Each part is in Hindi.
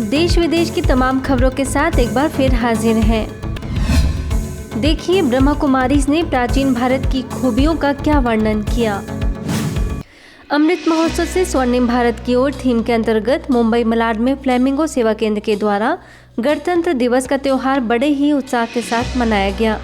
देश विदेश की तमाम खबरों के साथ एक बार फिर हाजिर हैं। देखिए ब्रह्मा कुमारीज ने प्राचीन भारत की खूबियों का क्या वर्णन किया। अमृत महोत्सव से स्वर्णिम भारत की ओर थीम के अंतर्गत मुंबई मलाड में फ्लेमिंगो सेवा केंद्र के द्वारा गणतंत्र दिवस का त्यौहार बड़े ही उत्साह के साथ मनाया गया।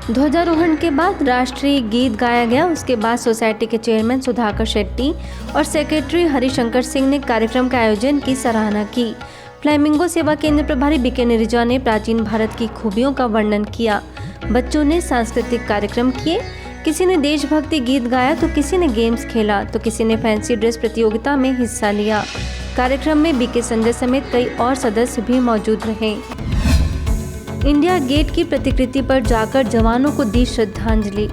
ध्वजारोहण के बाद राष्ट्रीय गीत गाया गया। उसके बाद सोसाइटी के चेयरमैन सुधाकर शेट्टी और सेक्रेटरी हरिशंकर सिंह ने कार्यक्रम के आयोजन की सराहना की। फ्लेमिंगो सेवा केंद्र प्रभारी बीके निरिजा ने प्राचीन भारत की खूबियों का वर्णन किया। बच्चों ने सांस्कृतिक कार्यक्रम किए। किसी ने देशभक्ति गीत गाया तो किसी ने गेम्स खेला तो किसी ने फैंसी ड्रेस प्रतियोगिता में हिस्सा लिया। कार्यक्रम में बीके संजय समेत कई और सदस्य भी मौजूद रहे। इंडिया गेट की प्रतिकृति पर जाकर जवानों को दी श्रद्धांजलि।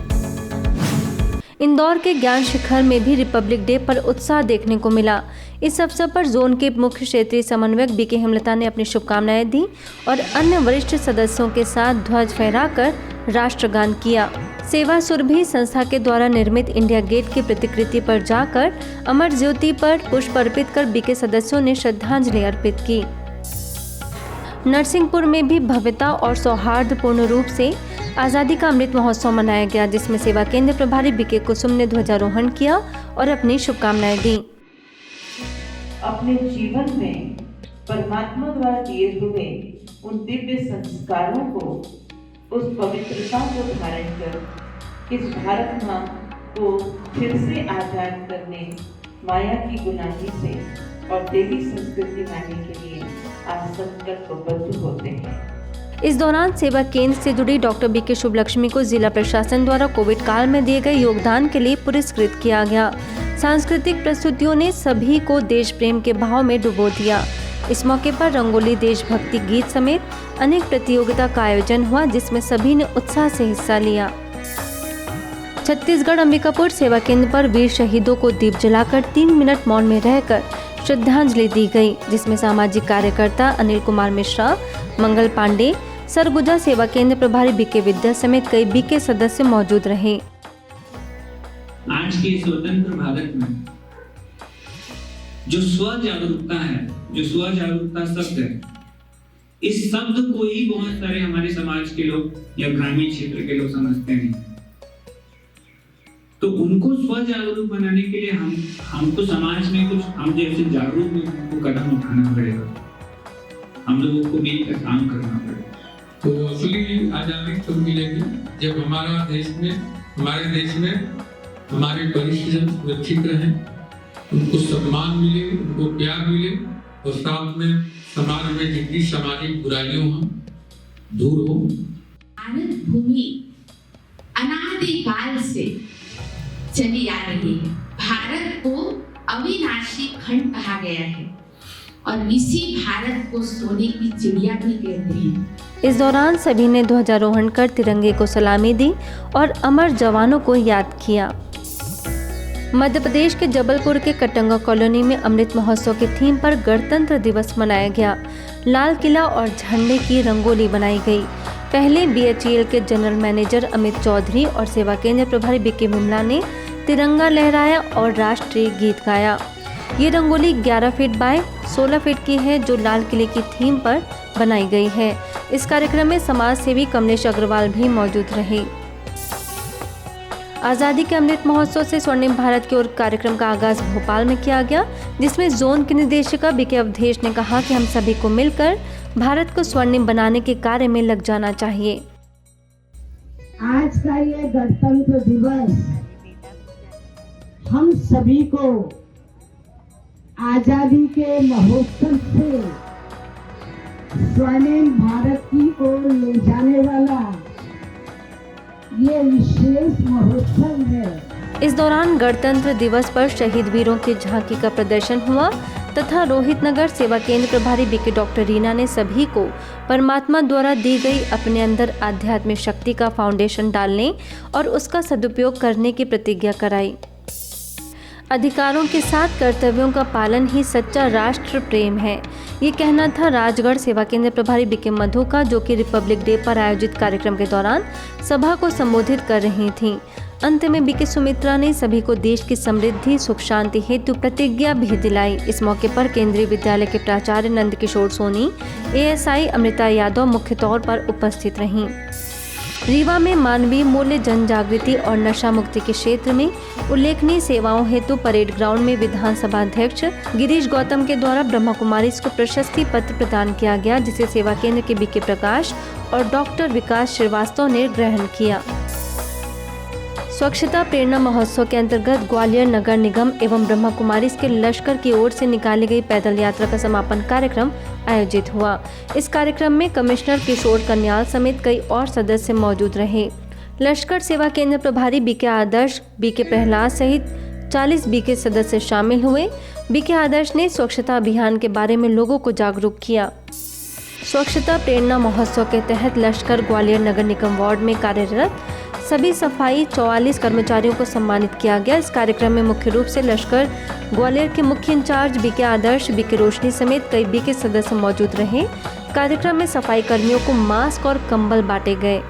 इंदौर के ज्ञान शिखर में भी रिपब्लिक डे पर उत्साह देखने को मिला। इस अवसर पर जोन के मुख्य क्षेत्रीय समन्वयक बीके हेमलता ने अपनी शुभकामनाएं दी और अन्य वरिष्ठ सदस्यों के साथ ध्वज फहराकर राष्ट्रगान किया। सेवा सुरभि संस्था के द्वारा निर्मित इंडिया गेट की प्रतिकृति पर जाकर अमर ज्योति पर पुष्प अर्पित कर बीके सदस्यों ने श्रद्धांजलि अर्पित की। नरसिंहपुर में भी भव्यता और सौहार्दपूर्ण रूप से आज़ादी का अमृत महोत्सव मनाया गया, जिसमें सेवा केंद्र प्रभारी बीके कुसुम ने ध्वजारोहण किया और अपनी शुभकामनाएं दी। अपने जीवन में परमात्मा द्वारा दिए हुए उन दिव्य संस्कारों को, उस पवित्रता को धारण कर इस भारत माँ को फिर से आजाद करने, माया की गुलामी से और देवी संस्कृति लाने के लिए आज संकल्पबद्ध होते हैं। इस दौरान सेवा केंद्र से जुड़ी डॉक्टर बीके शुभलक्ष्मी को जिला प्रशासन द्वारा कोविड काल में दिए गए योगदान के लिए पुरस्कृत किया गया। सांस्कृतिक प्रस्तुतियों ने सभी को देश प्रेम के भाव में डुबो दिया। इस मौके पर रंगोली, देशभक्ति गीत समेत अनेक प्रतियोगिता का आयोजन हुआ, जिसमें सभी ने उत्साह से हिस्सा लिया। छत्तीसगढ़ अंबिकापुर सेवा केंद्र पर वीर शहीदों को दीप जलाकर 3 मिनट मौन में रहकर श्रद्धांजलि दी गई, जिसमें सामाजिक कार्यकर्ता अनिल कुमार मिश्रा, मंगल पांडे, सरगुजा सेवा केंद्र प्रभारी बीके विद्या समेत कई बीके सदस्य मौजूद रहे। आज के स्वतंत्र भारत में जो स्व जागरूकता है, जो स्व जागरूकता शब्द है, इस शब्द को ही बहुत सारे हमारे समाज के लोग या ग्रामीण क्षेत्र के लोग समझते हैं। तो उनको स्व जागरूक बनाने के लिए हमको समाज में कुछ हम जैसे जागरूक लोगों को कदम उठाना पड़ेगा। हम लोगों को मिलकर काम करना पड़ेगा। तो असली आजादी तब मिलेगी जब हमारे देश में हमारे परिजन सुरक्षित रहे, उनको सम्मान मिले, उनको प्यार मिले और साथ में समाज में जितनी सामाजिक बुराइयां हों दूर हो। भारत भूमि अनादिकाल से चली आ रही है। भारत को अविनाशी खंड कहा गया है और इसी भारत को सोने की चिड़िया भी कहते हैं। इस दौरान सभी ने ध्वजारोहण कर तिरंगे को सलामी दी और अमर जवानों को याद किया। मध्य प्रदेश के जबलपुर के कटंगा कॉलोनी में अमृत महोत्सव की थीम पर गणतंत्र दिवस मनाया गया। लाल किला और झंडे की रंगोली बनाई गई। पहले बीएचईएल के जनरल मैनेजर अमित चौधरी और सेवा केंद्र प्रभारी बीके विमला ने तिरंगा लहराया और राष्ट्रीय गीत गाया। ये रंगोली 11 फीट बाय 16 फीट की है, जो लाल किले की थीम पर बनाई गई है। इस कार्यक्रम में समाज सेवी कमलेश अग्रवाल भी मौजूद रहे। आज़ादी के अमृत महोत्सव से स्वर्णिम भारत की ओर कार्यक्रम का आगाज भोपाल में किया गया, जिसमें जोन की निदेशिका बीके अवधेश ने कहा कि हम सभी को मिलकर भारत को स्वर्णिम बनाने के कार्य में लग जाना चाहिए। आज का ये गणतंत्र दिवस हम सभी को आजादी के महोत्सव से स्वर्णिम भारत की ओर ले जाने वाला ये विशेष महोत्सव है। इस दौरान गणतंत्र दिवस पर शहीद वीरों की झांकी का प्रदर्शन हुआ तथा रोहित नगर सेवा केंद्र प्रभारी बीके डॉक्टर रीना ने सभी को परमात्मा द्वारा दी गई अपने अंदर आध्यात्मिक शक्ति का फाउंडेशन डालने और उसका सदुपयोग करने की प्रतिज्ञा कराई। अधिकारों के साथ कर्तव्यों का पालन ही सच्चा राष्ट्र प्रेम है, ये कहना था राजगढ़ सेवा केंद्र प्रभारी बीके मधु का, जो कि रिपब्लिक डे पर आयोजित कार्यक्रम के दौरान सभा को संबोधित कर रही थीं। अंत में बीके सुमित्रा ने सभी को देश की समृद्धि सुख शांति हेतु प्रतिज्ञा भी दिलाई। इस मौके पर केंद्रीय विद्यालय के प्राचार्य नंद किशोर सोनी, एएसआई अमृता यादव मुख्य तौर पर उपस्थित रहीं। रीवा में मानवीय मूल्य जन जागृति और नशा मुक्ति के क्षेत्र में उल्लेखनीय सेवाओं हेतु परेड ग्राउंड में विधानसभा अध्यक्ष गिरीश गौतम के द्वारा ब्रह्मा कुमारीज को प्रशस्ति पत्र प्रदान किया गया, जिसे सेवा केंद्र के बीके प्रकाश और डॉक्टर विकास श्रीवास्तव ने ग्रहण किया। स्वच्छता प्रेरणा महोत्सव के अंतर्गत ग्वालियर नगर निगम एवं ब्रह्मा कुमारीज के लश्कर की ओर से निकाली गई पैदल यात्रा का समापन कार्यक्रम आयोजित हुआ। इस कार्यक्रम में कमिश्नर किशोर कन्याल समेत कई और सदस्य मौजूद रहे। लश्कर सेवा केंद्र प्रभारी बीके आदर्श, बीके प्रहलाद सहित 40 बीके सदस्य शामिल हुए। बीके आदर्श ने स्वच्छता अभियान के बारे में लोगों को जागरूक किया। स्वच्छता प्रेरणा महोत्सव के तहत लश्कर ग्वालियर नगर निगम वार्ड में कार्यरत सभी सफाई 44 कर्मचारियों को सम्मानित किया गया। इस कार्यक्रम में मुख्य रूप से लश्कर ग्वालियर के मुख्य इंचार्ज बीके आदर्श, बीके रोशनी समेत कई बीके सदस्य मौजूद रहे। कार्यक्रम में सफाई कर्मियों को मास्क और कंबल बांटे गए।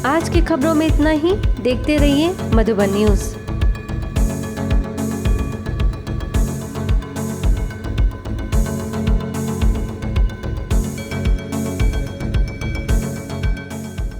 आज की खबरों में इतना ही। देखते रहिए मधुबन न्यूज़।